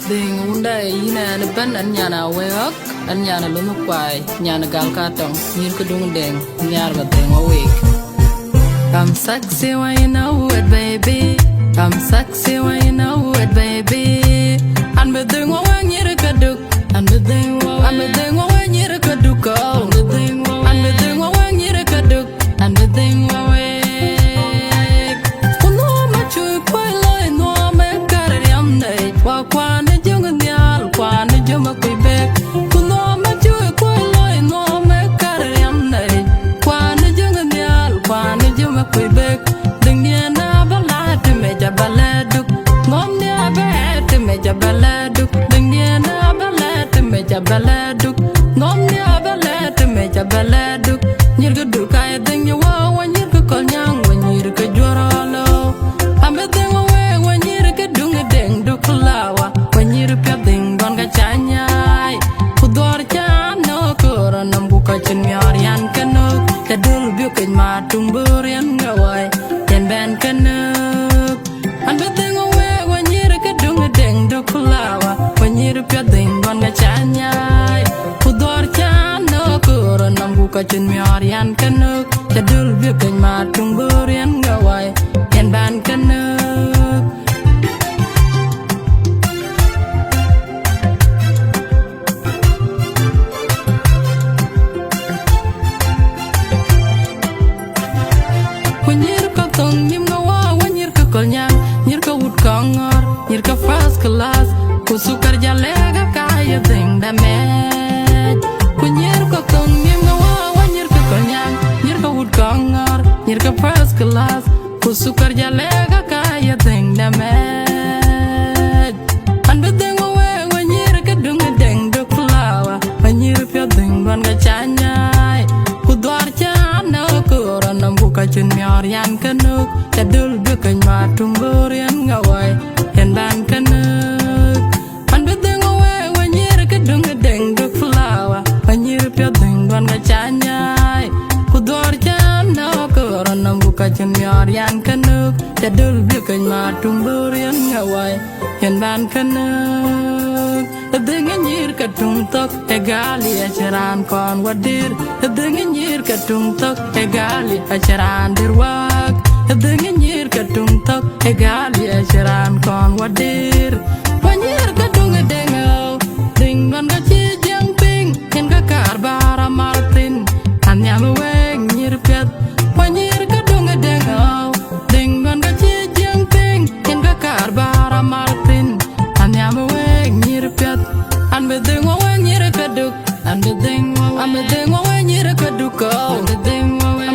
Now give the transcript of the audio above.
Ding unda ina na ban an nyana weok an nyana lumu kwai nyana gal katong nyir kudung ding nyar ba ding week. I'm sexy when you know it, baby. I'm sexy when you know it, baby. And be ding wa nyir kaduk and be ding wa nyir kaduk and be ding wa nyir kaduk and be ding wa week. Kuno ma chui kwai loy no me kariam nei wa kwan Juma Quebec, Kuno Matthew, Quilloy, no Macariam Night, Quan Junganial, Quan Juma Quebec, Dingiana Ballad to Major Balladuk, Momnia Bad to Major Balladuk, Dingiana Ballad to Major Balladuk, Momnia Ballad to Major Balladuk, Nirgaduk, I think you are when you could call young when you could Jorolo. I'm a thing away when you could do a ding, do Kulawa, when you're pedding. Chanyai kudor chano koranam buka chenmiarian kanuk kadul bukin matung burian ngawai yen ben kanuk and the thing away when you're kadung ding do kulawa when you're pedding wan ga chanyai kudor chano koranam buka chenmiarian kanuk kadul bukin matung burian ngawai yen ben kanuk. Nyirka first class kusukar jalega kaya ding damage kunyirka tong nyimga wa nyirka konyang nyirka wood kongar nyirka first class kusukar jalega kaya ding damage and the thing away when nyirka dung ding do flower when nyirka ding wan ga chanyai kudwar chana koranam buka chin myarian kanuk kadul bukan matung burian ngawai yen ban kanuk and the thing away when you're kadung ding do flower when you're pedding wan ga chanyai kudor chana koranam buka chin myarian kanuk kadul bukan matung burian ngawai yen ban kanuk the thing nyir katung tok egali acharan kon wadir the thing nyir katung tok egali acharan dirwak the thing nyir katung tok egali acharan kon wadir wanyir katung dengo ding man ga chi jang ping ken ga karbara martin anyam weng nyir pet wanyir katung dengo ding man ga chi jang ping ken ga karbara martin anyam weng nyir pet and the thing when you're kaduk and the thing when you're kaduk and the thing when